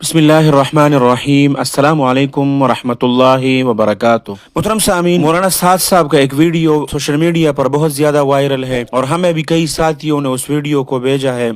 बिस्मिल्लाहिर्रहमानिर्रहीम। अस्सलामु अलैकुम वरहमतुल्लाहि वबरकातुह। मुहतरम सामीन, मौलाना साद साहब का एक वीडियो सोशल मीडिया पर बहुत ज़्यादा वायरल है और हमें भी कई साथियों ने उस वीडियो को भेजा है।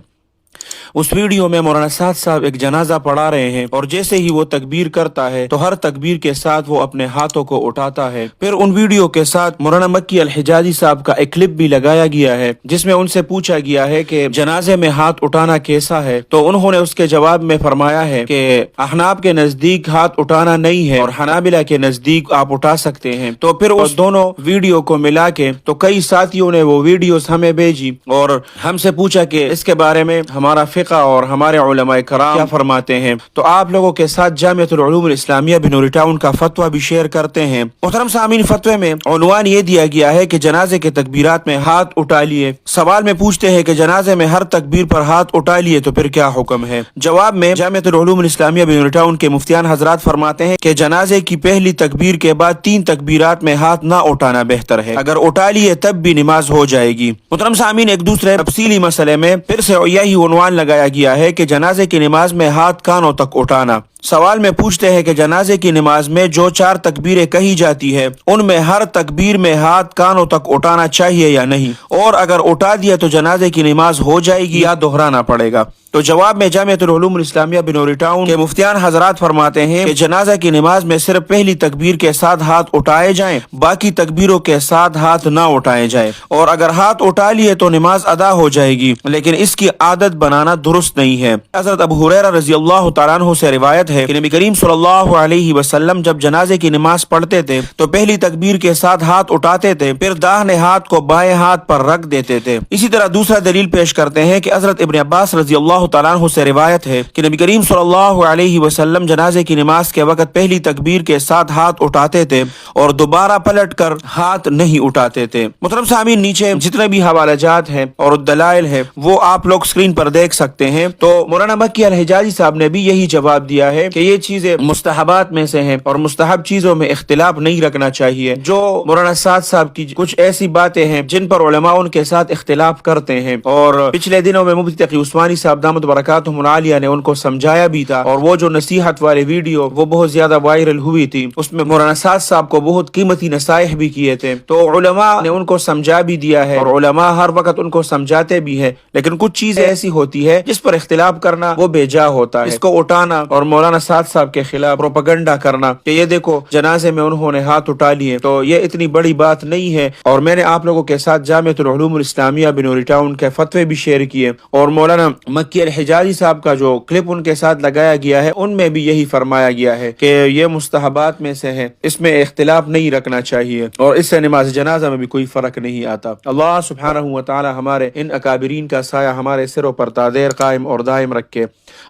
उस वीडियो में मौलाना साद साहब एक जनाजा पढ़ा रहे हैं और जैसे ही वो तकबीर करता है तो हर तकबीर के साथ वो अपने हाथों को उठाता है। फिर उन वीडियो के साथ मौलाना मक्की अल हिजाजी साहब का एक क्लिप भी लगाया गया है जिसमें उनसे पूछा गया है कि जनाजे में हाथ उठाना कैसा है, तो उन्होंने उसके जवाब में फरमाया है कि अहनाब के नजदीक हाथ उठाना नहीं है और हनाबिला के नजदीक आप उठा सकते हैं। तो फिर उस दोनों वीडियो को मिला के तो कई साथियों ने वो वीडियोस हमें भेजी और हमसे पूछा कि इसके बारे में हमारा फिक़ा और हमारे उलमाए कराम क्या फरमाते हैं। तो आप लोगों के साथ जामिअतुल उलूम इस्लामिया बिनूरी टाउन का फतवा भी शेयर करते हैं। मोहतरम सामीन, फतवे में उन्वान ये दिया गया है कि जनाजे के तकबीरात में हाथ उठा लिए। सवाल में पूछते हैं कि जनाजे में हर तकबीर पर हाथ उठा लिए तो फिर क्या हुक्म है। जवाब में जामिअतुल उलूम इस्लामिया बिनूरी टाउन के मुफ्तियान हजरात फरमाते हैं कि जनाजे की पहली तकबीर के बाद 3 तकबीरात में हाथ ना उठाना बेहतर है, अगर उठा लिए तब भी नमाज हो जाएगी। मोहतरम सामीन, एक दूसरे तफसीली मसले में फिर से यही उन्वान लगाया गया है कि जनाजे की नमाज में हाथ कानों तक उठाना। सवाल में पूछते हैं कि जनाजे की नमाज में जो 4 तकबीरें कही जाती है उनमें हर तकबीर में हाथ कानों तक उठाना चाहिए या नहीं, और अगर उठा दिया तो जनाजे की नमाज हो जाएगी या दोहराना पड़ेगा। तो जवाब में जामिअतुल उलूम इस्लामिया बिनूरी टाउन के मुफ्तियान हजरात फरमाते हैं कि जनाजा की नमाज में सिर्फ पहली तकबीर के साथ हाथ उठाए जाएं, बाकी तकबीरों के साथ हाथ ना उठाए जाएं, और अगर हाथ उठा लिए तो नमाज अदा हो जाएगी, लेकिन इसकी आदत बनाना दुरुस्त नहीं है। हज़रत अबू हुरैरा रज़ियल्लाहु तआला अन्हु से रिवायत है कि नबी करीम सल्लल्लाहु अलैहि वसल्लम जब जनाजे की नमाज पढ़ते थे तो पहली तकबीर के साथ हाथ उठाते थे, फिर दाहिने हाथ को बाएं हाथ पर रख देते थे। इसी तरह दूसरा दलील पेश करते हैं कि हज़रत इब्न अब्बास रज़ियल्लाहु तआला अन्हु से रिवायत है कि नबी करीम सल्लल्लाहु अलैहि वसल्लम जनाजे की नमाज के वक्त पहली तकबीर के साथ हाथ उठाते थे और दोबारा पलट कर हाथ नहीं उठाते थे। मुहतरम सामीन, नीचे जितने भी हवालाजात हैं और दलाइल है वो आप लोग स्क्रीन पर देख सकते हैं। तो मौलाना मक्की अल हिजाजी साहब ने भी यही जवाब दिया है कि ये चीजें मुस्तहबात में से हैं और मुस्तहब चीजों में इख्तिलाफ नहीं रखना चाहिए। जो मौलाना साद साहब की कुछ ऐसी बातें हैं जिन पर उलमा उनके साथ इख्तिलाफ करते हैं, और पिछले दिनों में मुफ्ती तकी उस्मानी साहब दामत बरकातुहुमुल आलिया ने उनको समझाया भी था, और वो जो नसीहत वाली वीडियो वो बहुत ज्यादा वायरल हुई थी उसमें मौलाना साद साहब को बहुत कीमती नसाइह भी किए थे। तो उलमा ने उनको समझा भी दिया है और उलमा हर वक्त उनको समझाते भी है, लेकिन कुछ चीजें ऐसी होती है जिस पर इख्तिलाफ करना वो बेजा होता है। इसको उठाना और मौलाना साद साहब के खिलाफ प्रोपेगेंडा करना कि ये देखो जनाजे में उन्होंने हाथ उठा लिए, तो ये इतनी बड़ी बात नहीं है। और मैंने आप लोगों के साथ जामिअतुल उलूम इस्लामिया बिनूरी टाउन के फतवे भी शेयर किए, और मौलाना मक्की अल हिजाजी साहब का जो क्लिप उनके साथ लगाया गया है उनमें भी यही फरमाया गया है कि ये मुस्तहबात में से है, इसमें इख्तिलाफ नहीं रखना चाहिए और इससे नमाज जनाजा में भी कोई फर्क नहीं आता। अल्लाह सुब्हानहू व तआला हमारे इन अकाबिरीन का साया हमारे सिरों पर तादेर कायम और दायम रखे।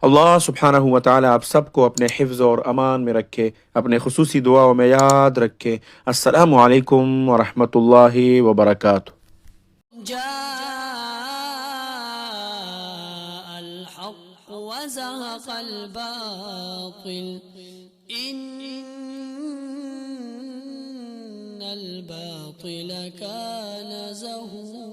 अल्लाह सुब्हानहू व तआला आप सबको अपने हिफ्ज़ और अमान में रखे, अपने खुसूसी दुआओं में याद रखे। अस्सलामु अलैकुम व रहमतुल्लाहि व बरकातुहू। وزهق الباطل إن الباطل كان زهوقا.